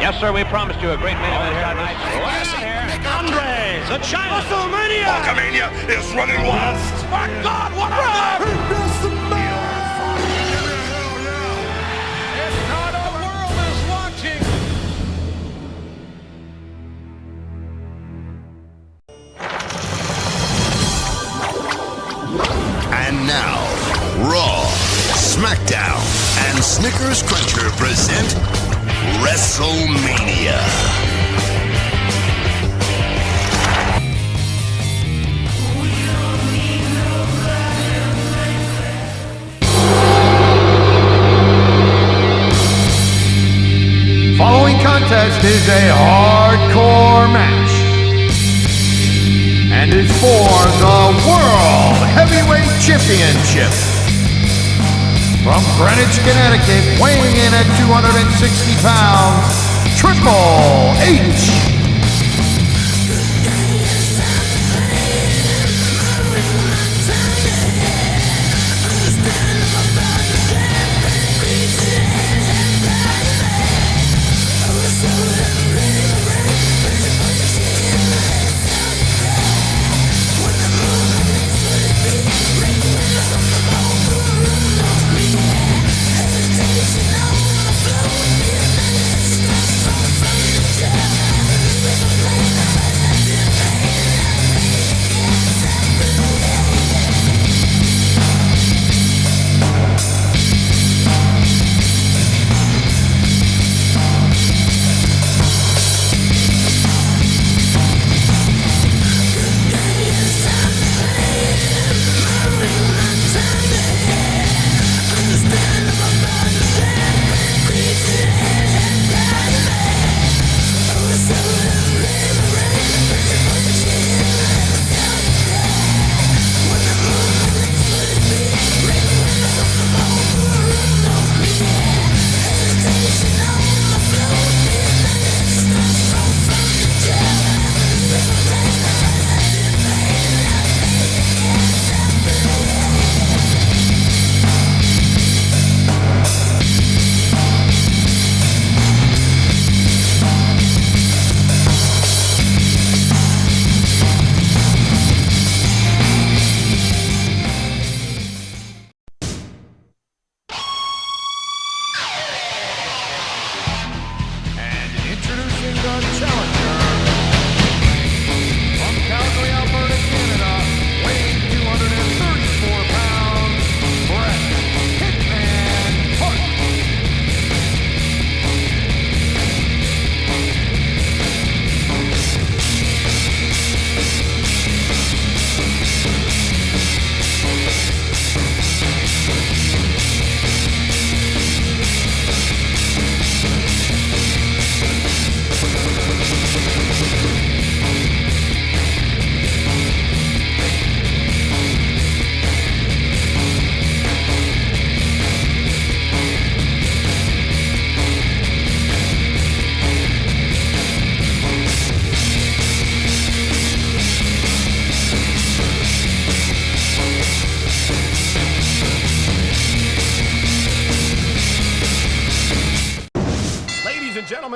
Yes, sir, we promised you a great main event here tonight. Andre, the China. Wrestlemania! Hulkamania is running wild. My God, what a run! If not, the world is watching. And now, Raw, SmackDown, and Snickers Cruncher present Wrestlemania. Following contest is a hardcore match and is for the World Heavyweight Championship. From Greenwich, Connecticut, weighing in at 260 pounds, Triple H.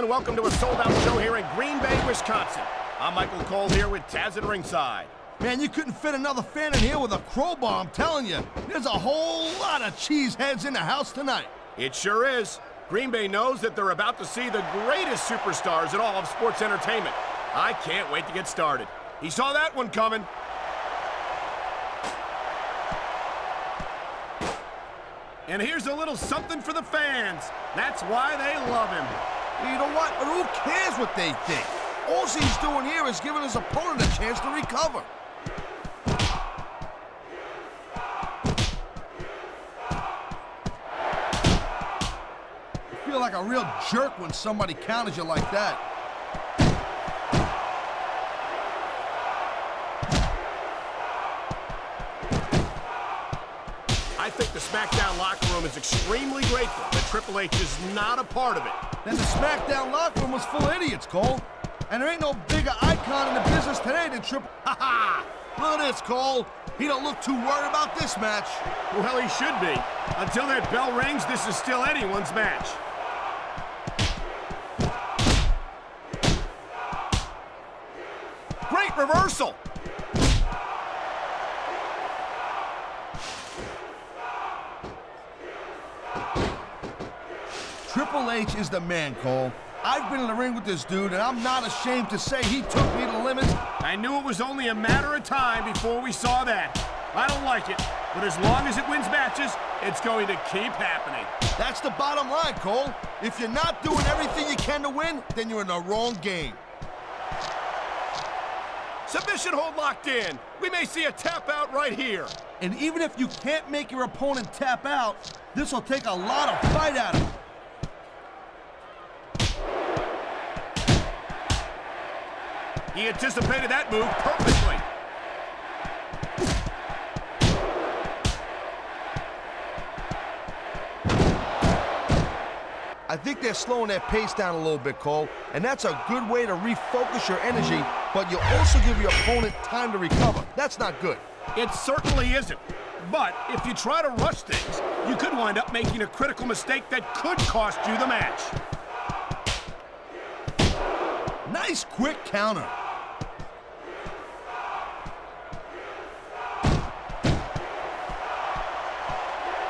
Welcome to a sold-out show here in Green Bay, Wisconsin. I'm Michael Cole here with Taz at ringside. Man, you couldn't fit another fan in here with a crowbar, I'm telling you. There's a whole lot of cheeseheads in the house tonight. It sure is. Green Bay knows that they're about to see the greatest superstars in all of sports entertainment. I can't wait to get started. He saw that one coming. And here's a little something for the fans. That's why they love him. You know what? But who cares what they think? All he's doing here is giving his opponent a chance to recover. You feel like a real jerk when somebody counters you like that. I think the SmackDown locker room is extremely grateful that Triple H is not a part of it. Then the SmackDown locker room was full of idiots, Cole. And there ain't no bigger icon in the business today than Triple... Ha-ha! Look at this, Cole. He don't look too worried about this match. Well, he should be. Until that bell rings, this is still anyone's match. reversal. Triple H is the man, Cole. I've been in the ring with this dude, and I'm not ashamed to say he took me to the limit. I knew it was only a matter of time before we saw that. I don't like it, but as long as it wins matches, it's going to keep happening. That's the bottom line, Cole. If you're not doing everything you can to win, then you're in the wrong game. Submission hold locked in. We may see a tap out right here. And even if you can't make your opponent tap out, this will take a lot of fight out of him. He anticipated that move perfectly. I think they're slowing their pace down a little bit, Cole, and that's a good way to refocus your energy, but you also give your opponent time to recover. That's not good. It certainly isn't. But if you try to rush things, you could wind up making a critical mistake that could cost you the match. Nice quick counter.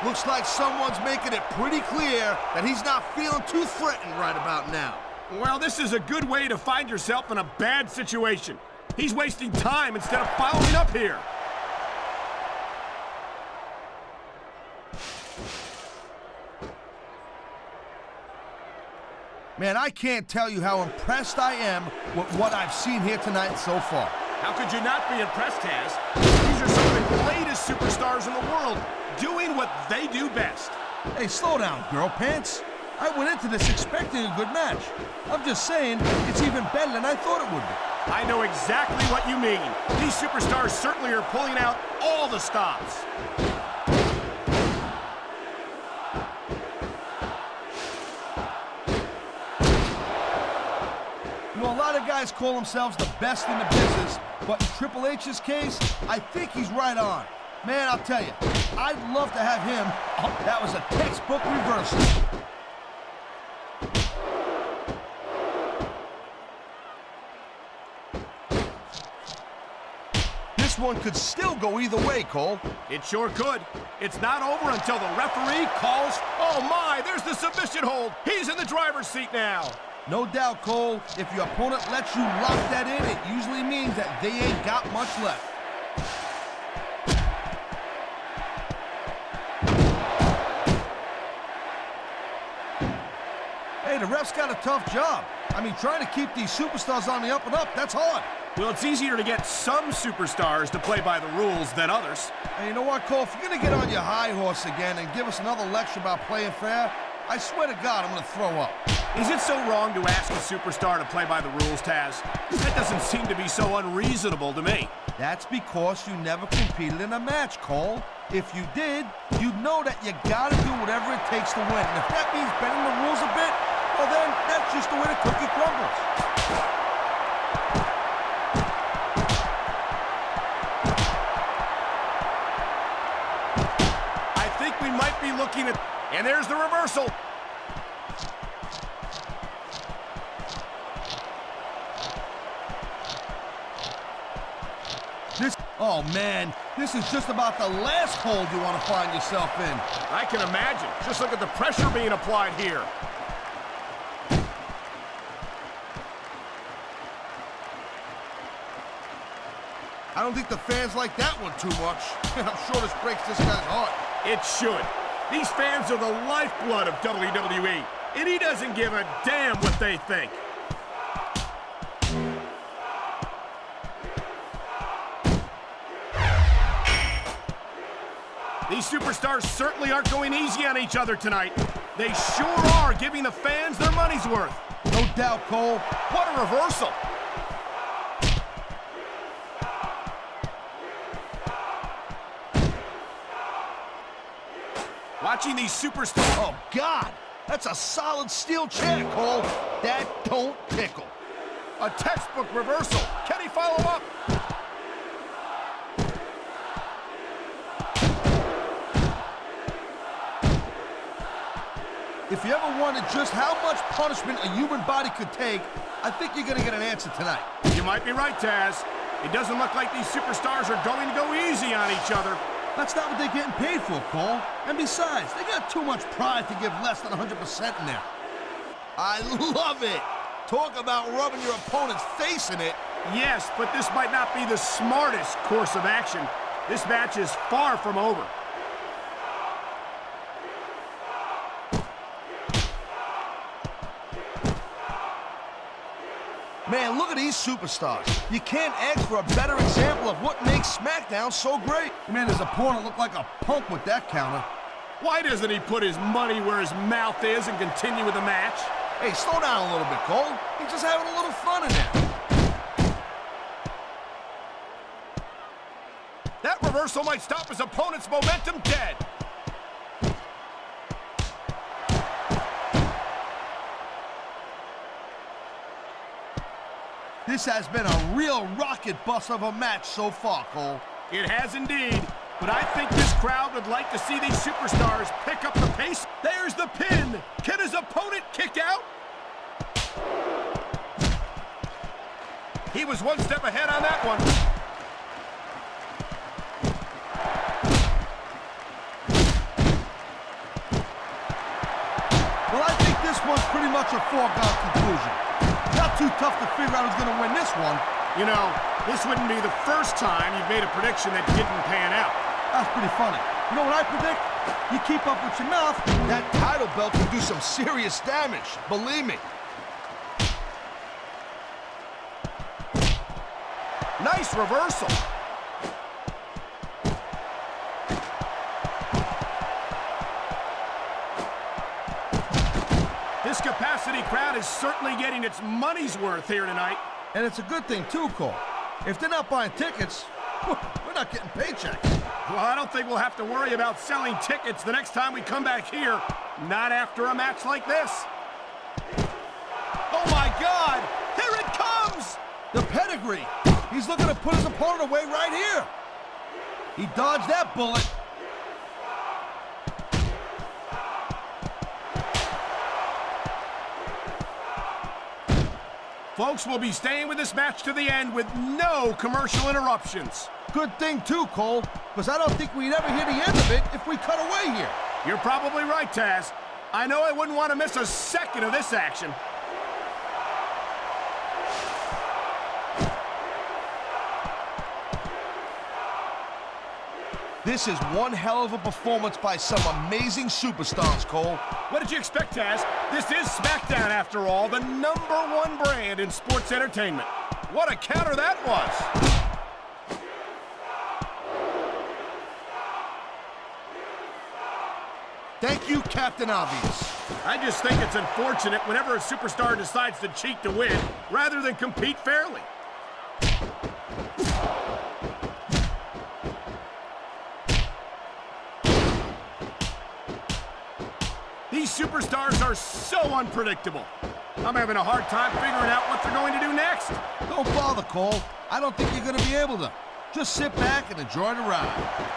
Looks like someone's making it pretty clear that he's not feeling too threatened right about now. Well, this is a good way to find yourself in a bad situation. He's wasting time instead of following up here. Man, I can't tell you how impressed I am with what I've seen here tonight so far. How could you not be impressed, Taz? These are some of the greatest superstars in the world, doing what they do best. Hey, slow down, girl pants. I went into this expecting a good match. I'm just saying, it's even better than I thought it would be. I know exactly what you mean. These superstars certainly are pulling out all the stops. You know, a lot of guys call themselves the best in the business, but in Triple H's case, I think he's right on. Man, I'll tell you, I'd love to have him. Oh, that was a textbook reversal. This one could still go either way, Cole. It sure could. It's not over until the referee calls. Oh my, there's the submission hold. He's in the driver's seat now. No doubt, Cole, if your opponent lets you lock that in, it usually means that they ain't got much left. Hey, the ref's got a tough job. I mean, trying to keep these superstars on the up and up, that's hard. Well, it's easier to get some superstars to play by the rules than others. Hey, you know what, Cole? If you're gonna get on your high horse again and give us another lecture about playing fair, I swear to God, I'm gonna throw up. Is it so wrong to ask a superstar to play by the rules, Taz? That doesn't seem to be so unreasonable to me. That's because you never competed in a match, Cole. If you did, you'd know that you gotta do whatever it takes to win. And if that means bending the rules a bit, well then, that's just the way the cookie crumbles. I think we might be looking at... And there's the reversal. Oh man, this is just about the last hold you want to find yourself in. I can imagine. Just look at the pressure being applied here. I don't think the fans like that one too much. I'm sure this breaks this guy's heart. It should. These fans are the lifeblood of WWE, and he doesn't give a damn what they think. These superstars certainly aren't going easy on each other tonight. They sure are giving the fans their money's worth. No doubt, Cole. What a reversal. Watching these superstars... Oh, God! That's a solid steel chair, Cole. That don't tickle. A textbook reversal. Can he follow up? If you ever wondered just how much punishment a human body could take, I think you're gonna get an answer tonight. You might be right, Taz. It doesn't look like these superstars are going to go easy on each other. That's not what they're getting paid for, Cole. And besides, they got too much pride to give less than 100% in there. I love it. Talk about rubbing your opponent's face in it. Yes, but this might not be the smartest course of action. This match is far from over. Man, look at these superstars. You can't ask for a better example of what makes SmackDown so great. Man, his opponent looked like a punk with that counter. Why doesn't he put his money where his mouth is and continue with the match? Hey, slow down a little bit, Cole. He's just having a little fun in there. That reversal might stop his opponent's momentum dead. This has been a real rocket bust of a match so far, Cole. It has indeed, but I think this crowd would like to see these superstars pick up the pace. There's the pin. Can his opponent kick out? He was one step ahead on that one. Well, I think this one's pretty much a foregone conclusion. Not too tough to figure out who's going to win this one. You know, this wouldn't be the first time you've made a prediction that didn't pan out. That's pretty funny. You know what I predict? You keep up with your mouth, that title belt can do some serious damage. Believe me. Nice reversal. This capacity crowd is certainly getting its money's worth here tonight. And it's a good thing, too, Cole. If they're not buying tickets, we're not getting paychecks. Well, I don't think we'll have to worry about selling tickets the next time we come back here. Not after a match like this. Oh, my God! Here it comes! The pedigree. He's looking to put his opponent away right here. He dodged that bullet. Folks, we'll be staying with this match to the end with no commercial interruptions. Good thing, too, Cole, because I don't think we'd ever hear the end of it if we cut away here. You're probably right, Taz. I know I wouldn't want to miss a second of this action. This is one hell of a performance by some amazing superstars, Cole. What did you expect, Taz? This is SmackDown, after all, the #1 brand in sports entertainment. What a counter that was. Thank you, Captain Obvious. I just think it's unfortunate whenever a superstar decides to cheat to win, rather than compete fairly. These superstars are so unpredictable. I'm having a hard time figuring out what they're going to do next. Don't bother, Cole. I don't think you're going to be able to. Just sit back and enjoy the ride.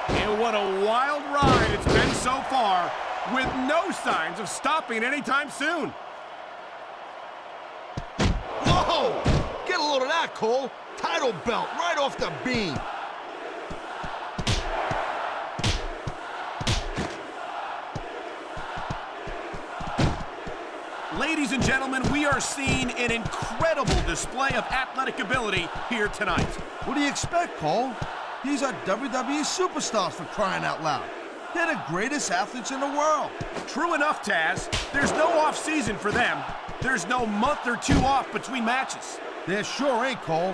And what a wild ride it's been so far, with no signs of stopping anytime soon. Whoa! Get a load of that, Cole. Title belt right off the beam. Ladies and gentlemen, we are seeing an incredible display of athletic ability here tonight. What do you expect, Cole? These are WWE superstars, for crying out loud. They're the greatest athletes in the world. True enough, Taz. There's no off-season for them. There's no month or two off between matches. There sure ain't, Cole.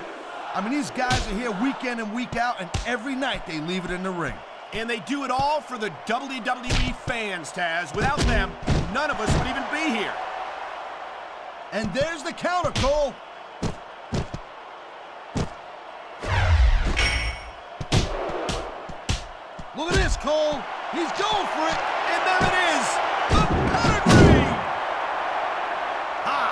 I mean, these guys are here week in and week out, and every night they leave it in the ring. And they do it all for the WWE fans, Taz. Without them, none of us would even be here. And there's the counter, Cole. Look at this, Cole. He's going for it. And there it is, the pedigree! Ah,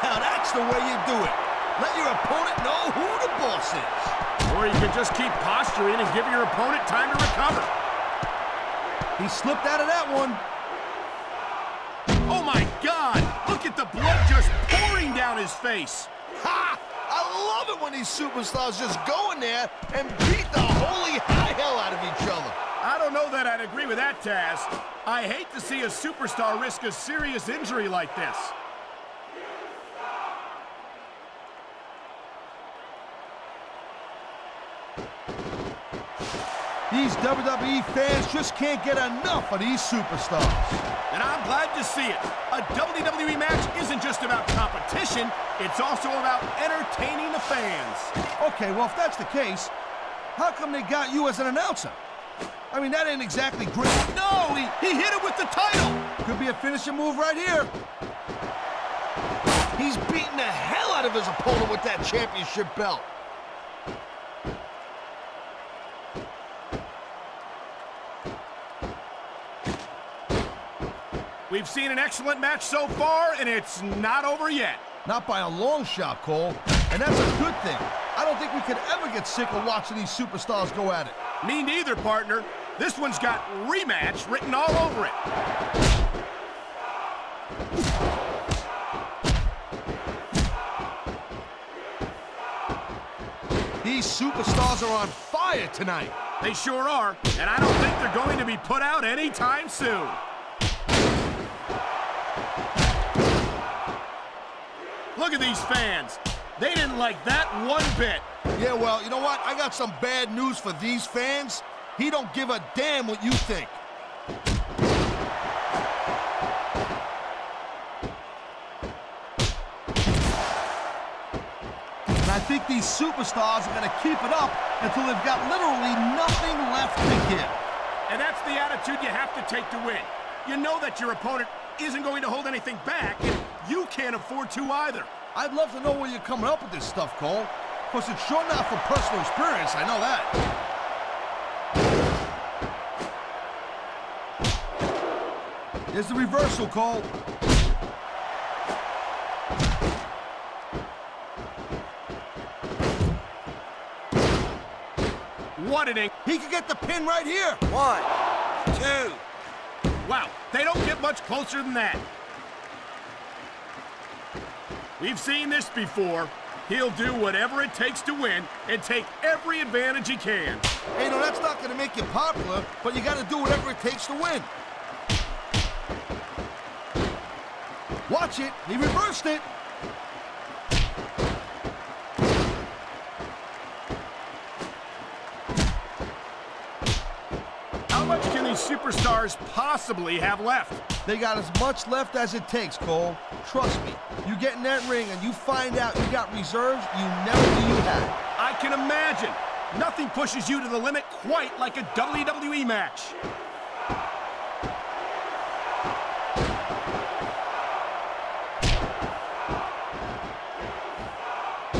now that's the way you do it. Let your opponent know who the boss is. Or you can just keep posturing and give your opponent time to recover. He slipped out of that one. Oh my God! Look at the blood just pouring down his face. Ha! I love it when these superstars just go in there and beat the holy high hell out of each other. I don't know that I'd agree with that, Taz. I hate to see a superstar risk a serious injury like this. These WWE fans just can't get enough of these superstars. And I'm glad to see it. A WWE match isn't just about competition, it's also about entertaining the fans. Okay, well, if that's the case, how come they got you as an announcer? I mean, that ain't exactly great. No, he hit it with the title. Could be a finishing move right here. He's beating the hell out of his opponent with that championship belt. We've seen an excellent match so far, and it's not over yet. Not by a long shot, Cole. And that's a good thing. I don't think we could ever get sick of watching these superstars go at it. Me neither, partner. This one's got rematch written all over it. These superstars are on fire tonight. They sure are, and I don't think they're going to be put out anytime soon. Look at these fans. They didn't like that one bit. Yeah, well, you know what? I got some bad news for these fans. He don't give a damn what you think. And I think these superstars are going to keep it up until they've got literally nothing left to give. And that's the attitude you have to take to win. You know that your opponent isn't going to hold anything back, and you can't afford to either. I'd love to know where you're coming up with this stuff, Cole. Because it's sure not from personal experience, I know that. Here's the reversal, Cole. What an He could get the pin right here. 1, 2. Wow, they don't get much closer than that. We've seen this before. He'll do whatever it takes to win and take every advantage he can. Hey, no, that's not going to make you popular, but you got to do whatever it takes to win. Watch it. He reversed it. How much can these superstars possibly have left? They got as much left as it takes, Cole. Trust me. You get in that ring and you find out you got reserves you never knew you had. I can imagine. Nothing pushes you to the limit quite like a WWE match.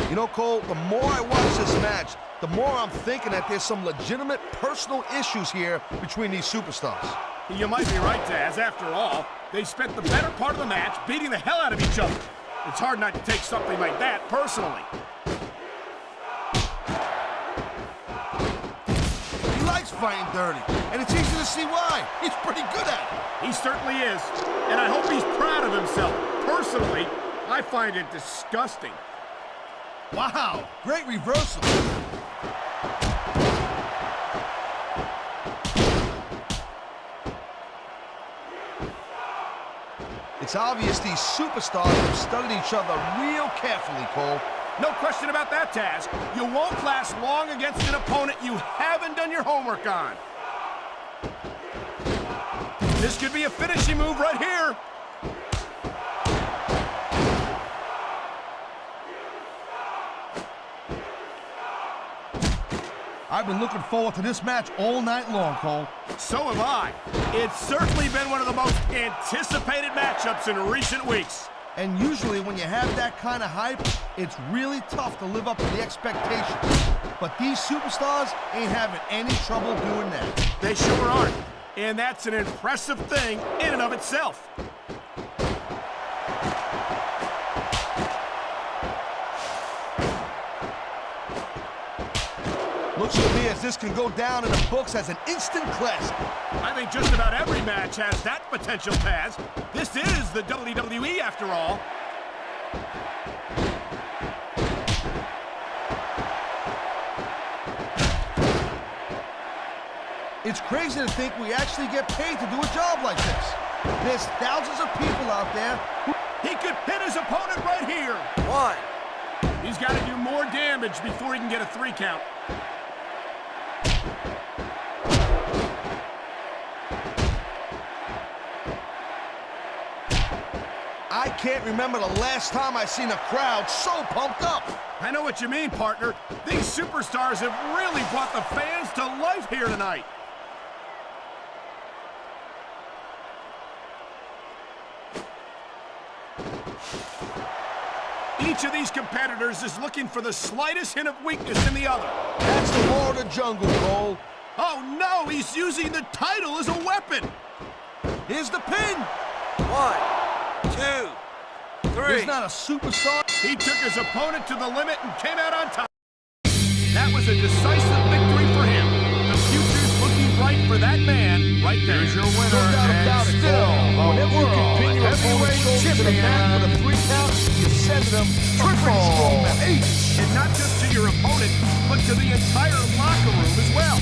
You know, Cole, the more I watch this match, the more I'm thinking that there's some legitimate personal issues here between these superstars. You might be right, Taz. After all, they spent the better part of the match beating the hell out of each other. It's hard not to take something like that personally. He likes fighting dirty, and it's easy to see why. He's pretty good at it. He certainly is, and I hope he's proud of himself. Personally, I find it disgusting. Wow, great reversal. It's obvious these superstars have studied each other real carefully, Cole. No question about that, Taz. You won't last long against an opponent you haven't done your homework on. This could be a finishing move right here. I've been looking forward to this match all night long, Cole. So have I. It's certainly been one of the most anticipated matchups in recent weeks. And usually when you have that kind of hype, it's really tough to live up to the expectations. But these superstars ain't having any trouble doing that. They sure aren't. And that's an impressive thing in and of itself. Looks to me as this can go down in the books as an instant classic. I think just about every match has that potential, Taz. This is the WWE after all. It's crazy to think we actually get paid to do a job like this. There's thousands of people out there who... He could pin his opponent right here. 1. He's got to do more damage before he can get a 3 count. I can't remember the last time I seen a crowd so pumped up. I know what you mean, partner. These superstars have really brought the fans to life here tonight. Each of these competitors is looking for the slightest hint of weakness in the other. That's the law of the jungle, Cole. Oh no, he's using the title as a weapon. Here's the pin. 1, 2, 3. He's not a superstar. He took his opponent to the limit and came out on top. That was a decisive victory for him. The future's looking bright for that man right there. Here's your winner, No doubt about and it. still Whenever you can pin your heavyweight opponent's shoulder to the mat champion, with a 3 count, you send them Triple H. And not just to your opponent, but to the entire locker room as well.